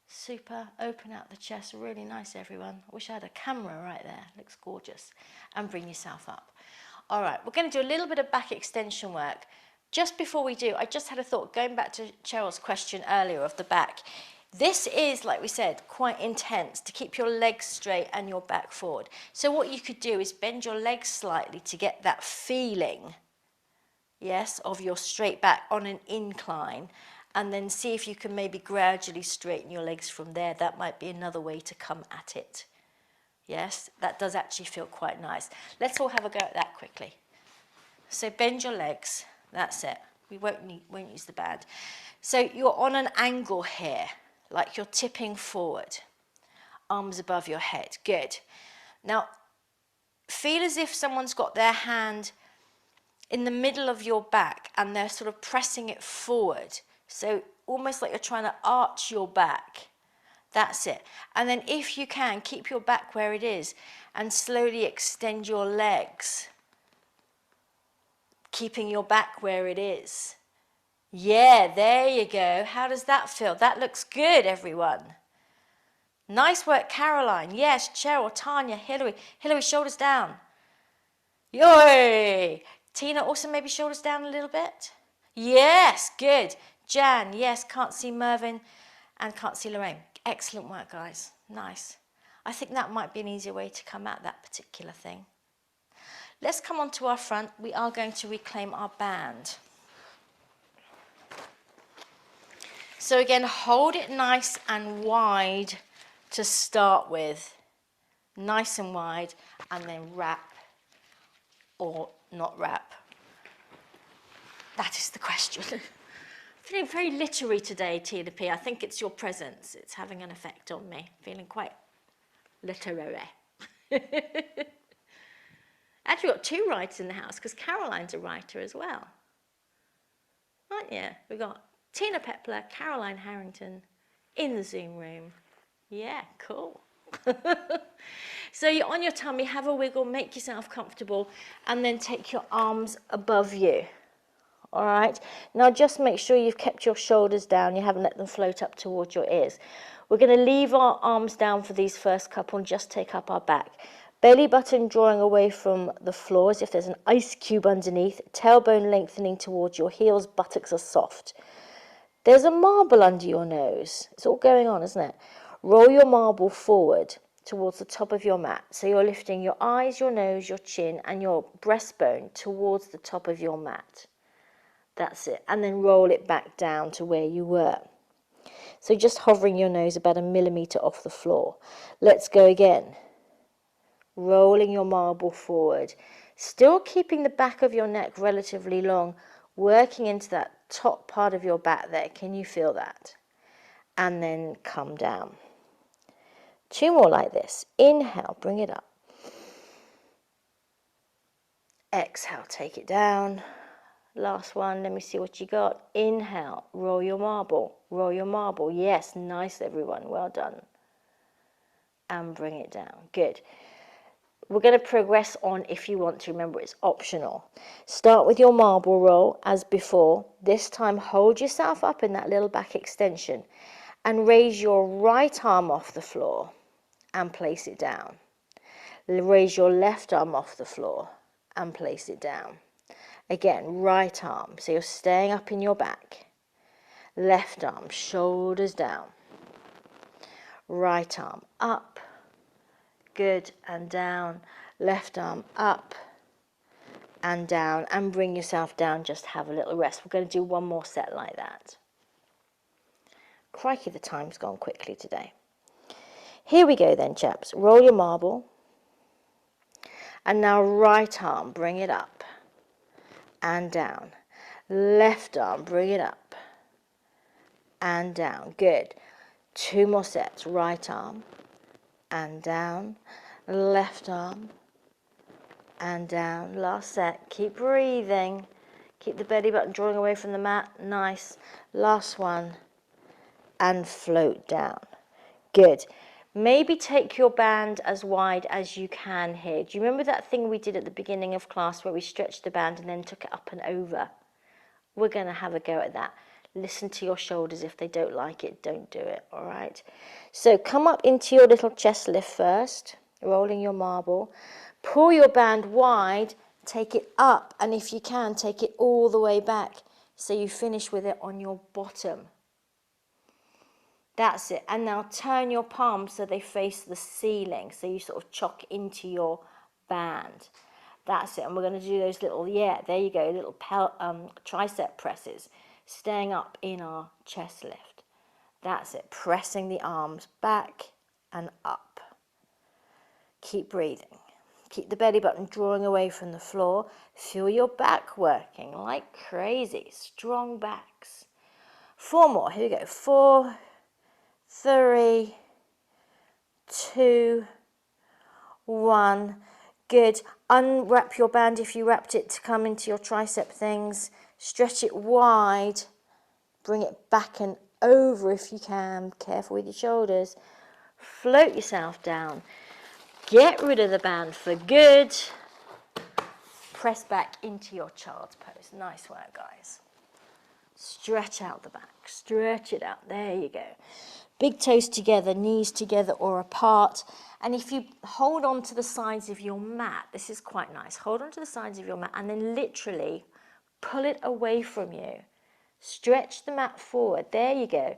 Super, open out the chest, really nice everyone. I wish I had a camera right there, looks gorgeous. And bring yourself up. All right, we're going to do a little bit of back extension work. Just before we do, I just had a thought, going back to Cheryl's question earlier of the back. This is, like we said, quite intense to keep your legs straight and your back forward. So what you could do is bend your legs slightly to get that feeling, yes, of your straight back on an incline, and then see if you can maybe gradually straighten your legs from there. That might be another way to come at it. Yes, that does actually feel quite nice. Let's all have a go at that quickly. So bend your legs, that's it. We won't use the band. So you're on an angle here, like you're tipping forward, arms above your head, good. Now, feel as if someone's got their hand in the middle of your back and they're sort of pressing it forward. So almost like you're trying to arch your back. That's it. And then if you can, keep your back where it is and slowly extend your legs, keeping your back where it is. Yeah, there you go. How does that feel? That looks good, everyone. Nice work, Caroline. Yes, Cheryl, Tanya, Hillary. Hillary, shoulders down. Yay! Tina, also maybe shoulders down a little bit. Yes, good. Jan, yes, can't see Mervyn and can't see Lorraine. Excellent work, guys. Nice. I think that might be an easier way to come at that particular thing. Let's come on to our front. We are going to reclaim our band. So again, hold it nice and wide to start with. Nice and wide, and then wrap or not wrap. That is the question. Feeling very literary today, Tina P. I think it's your presence. It's having an effect on me. Feeling quite literary. Actually, we've got two writers in the house because Caroline's a writer as well. Aren't you? We've got Tina Pepler, Caroline Harrington in the Zoom room. Yeah, cool. So you're on your tummy, have a wiggle, make yourself comfortable, and then take your arms above you. All right, now just make sure you've kept your shoulders down, you haven't let them float up towards your ears. We're going to leave our arms down for these first couple and just take up our back. Belly button drawing away from the floor as if there's an ice cube underneath, tailbone lengthening towards your heels, buttocks are soft. There's a marble under your nose. It's all going on, isn't it? Roll your marble forward towards the top of your mat. So you're lifting your eyes, your nose, your chin, and your breastbone towards the top of your mat. That's it. And then roll it back down to where you were. So just hovering your nose about 1 millimetre off the floor. Let's go again. Rolling your marble forward. Still keeping the back of your neck relatively long, working into that top part of your back there. Can you feel that? And then come down. 2 more like this. Inhale, bring it up. Exhale, take it down. Last one, let me see what you got. Inhale, roll your marble. Roll your marble. Yes, nice everyone, well done. And bring it down. Good. We're going to progress on if you want to. Remember, it's optional. Start with your marble roll as before. This time, hold yourself up in that little back extension and raise your right arm off the floor and place it down. Raise your left arm off the floor and place it down. Again, right arm. So you're staying up in your back. Left arm, shoulders down. Right arm up. Good, and down. Left arm up and down, and bring yourself down. Just have a little rest. We're going to do one more set like that. Crikey, the time's gone quickly today. Here we go then, chaps. Roll your marble. And now right arm, bring it up and down. Left arm, bring it up and down. Good. 2 more sets. Right arm and down. Left arm and down. Last set. Keep breathing. Keep the belly button drawing away from the mat. Nice. Last one. And float down. Good. Maybe take your band as wide as you can here. Do you remember that thing we did at the beginning of class where we stretched the band and then took it up and over? We're going to have a go at that. Listen to your shoulders. If they don't like it, don't do it, all right? So come up into your little chest lift first, rolling your marble. Pull your band wide, take it up, and if you can, take it all the way back so you finish with it on your bottom. That's it. And now turn your palms so they face the ceiling, so you sort of chock into your band. That's it. And we're going to do those little, yeah, there you go, little tricep presses, staying up in our chest lift. That's it. Pressing the arms back and up. Keep breathing. Keep the belly button drawing away from the floor. Feel your back working like crazy. Strong backs. 4 more. Here we go. 4, 3, 2, 1. Good. Unwrap your band if you wrapped it to come into your tricep things. Stretch it wide. Bring it back and over if you can. Careful with your shoulders. Float yourself down. Get rid of the band for good. Press back into your child's pose. Nice work, guys. Stretch out the back. Stretch it out. There you go. Big toes together, knees together or apart. And if you hold on to the sides of your mat, this is quite nice. Hold on to the sides of your mat and then literally pull it away from you. Stretch the mat forward. There you go.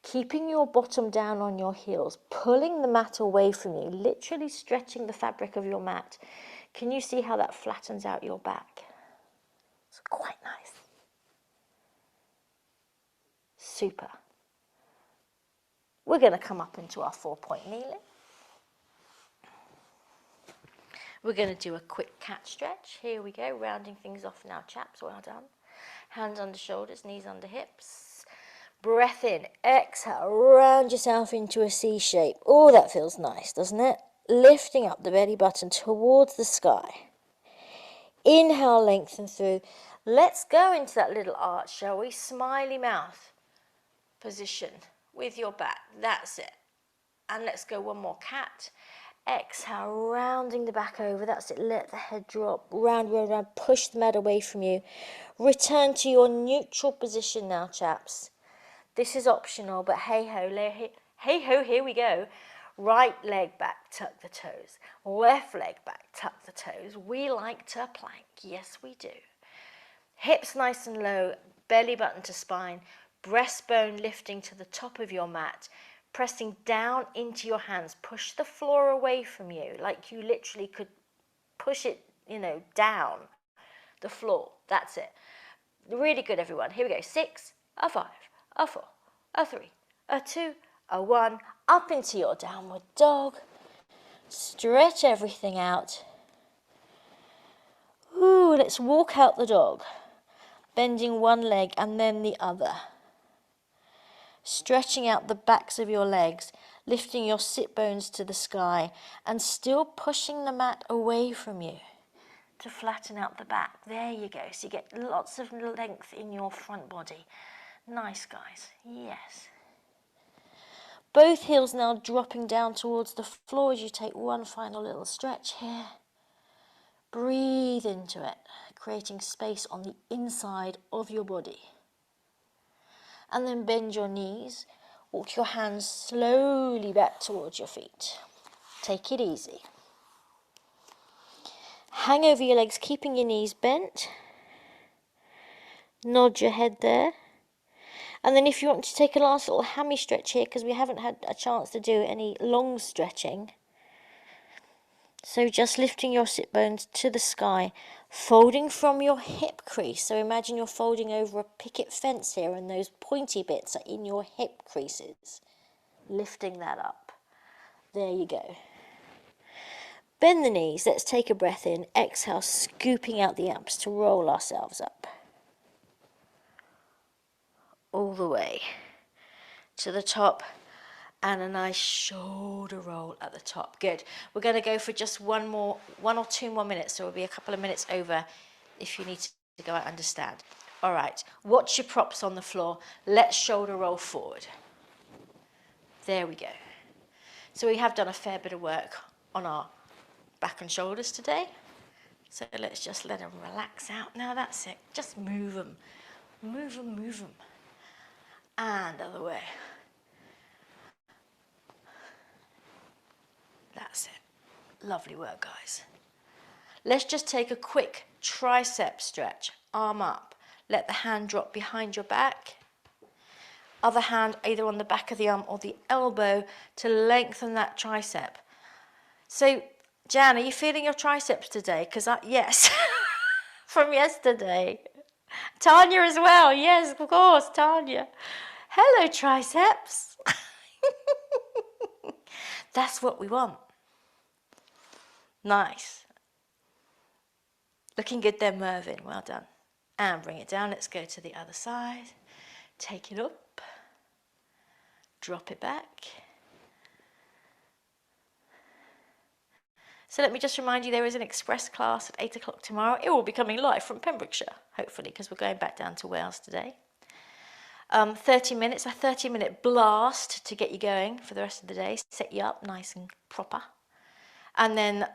Keeping your bottom down on your heels, pulling the mat away from you, literally stretching the fabric of your mat. Can you see how that flattens out your back? It's quite nice. Super. We're going to come up into our 4-point kneeling. We're going to do a quick cat stretch. Here we go, rounding things off now, chaps. Well done. Hands under shoulders, knees under hips. Breath in, exhale, round yourself into a C shape. Oh, that feels nice, doesn't it? Lifting up the belly button towards the sky. Inhale, lengthen through. Let's go into that little arch, shall we? Smiley mouth position with your back. That's it. And let's go one more, cat. Exhale, rounding the back over. That's it. Let the head drop. Round, round, round. Push the mat away from you. Return to your neutral position now, chaps. This is optional, but hey-ho, here we go. Right leg back, tuck the toes. Left leg back, tuck the toes. We like to plank. Yes, we do. Hips nice and low, belly button to spine, breastbone lifting to the top of your mat, pressing down into your hands. Push the floor away from you, like you literally could push it, down the floor. That's it. Really good, everyone. Here we go. 6, a 5, a 4, a 3, a 2, a 1. Up into your downward dog. Stretch everything out. Ooh, let's walk out the dog. Bending one leg and then the other. Stretching out the backs of your legs, lifting your sit bones to the sky, and still pushing the mat away from you to flatten out the back. There you go. So you get lots of length in your front body. Nice, guys. Yes. Both heels now dropping down towards the floor as you take one final little stretch here. Breathe into it, creating space on the inside of your body. And then bend your knees. Walk your hands slowly back towards your feet. Take it easy. Hang over your legs, keeping your knees bent. Nod your head there. And then if you want to take a last little hammy stretch here, because we haven't had a chance to do any long stretching. So just lifting your sit bones to the sky, folding from your hip crease. So imagine you're folding over a picket fence here and those pointy bits are in your hip creases. Lifting that up. There you go. Bend the knees. Let's take a breath in. Exhale, scooping out the abs to roll ourselves up. All the way to the top. And a nice shoulder roll at the top. Good. We're going to go for just one or 2 more minutes. So we'll be a couple of minutes over if you need to go out and understand. All right. Watch your props on the floor. Let's shoulder roll forward. There we go. So we have done a fair bit of work on our back and shoulders today. So let's just let them relax out. Now that's it. Just move them. Move them, move them. and other way. That's it. Lovely work, guys. Let's just take a quick tricep stretch. Arm up. Let the hand drop behind your back. Other hand either on the back of the arm or the elbow to lengthen that tricep. So, Jan, are you feeling your triceps today? Because yes, from yesterday. Tanya as well. Yes, of course, Tanya. Hello, triceps. That's what we want. Nice. Looking good there, Mervyn. Well done. And bring it down. Let's go to the other side. Take it up. Drop it back. So let me just remind you, there is an express class at 8 o'clock tomorrow. It will be coming live from Pembrokeshire, hopefully, because we're going back down to Wales today. 30 minutes, a 30-minute blast to get you going for the rest of the day, set you up nice and proper. And then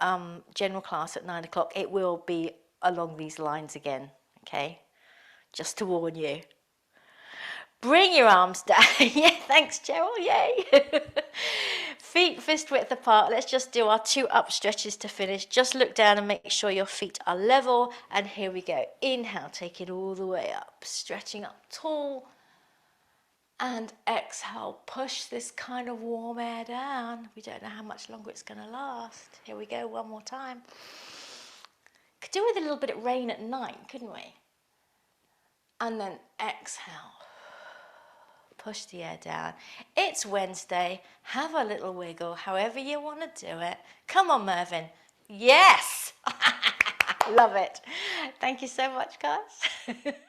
general class at 9 o'clock. It will be along these lines again, okay? Just to warn you. Bring your arms down. Yeah, thanks, Cheryl. Yay. Feet fist width apart. Let's just do our 2 up stretches to finish. Just look down and make sure your feet are level. And here we go. Inhale, take it all the way up. Stretching up tall. And exhale, push this kind of warm air down. We don't know how much longer it's going to last. Here we go, one more time. Could do with a little bit of rain at night, couldn't we? And then exhale. Push the air down. It's Wednesday. Have a little wiggle, however you want to do it. Come on, Mervyn. Yes! Love it. Thank you so much, guys.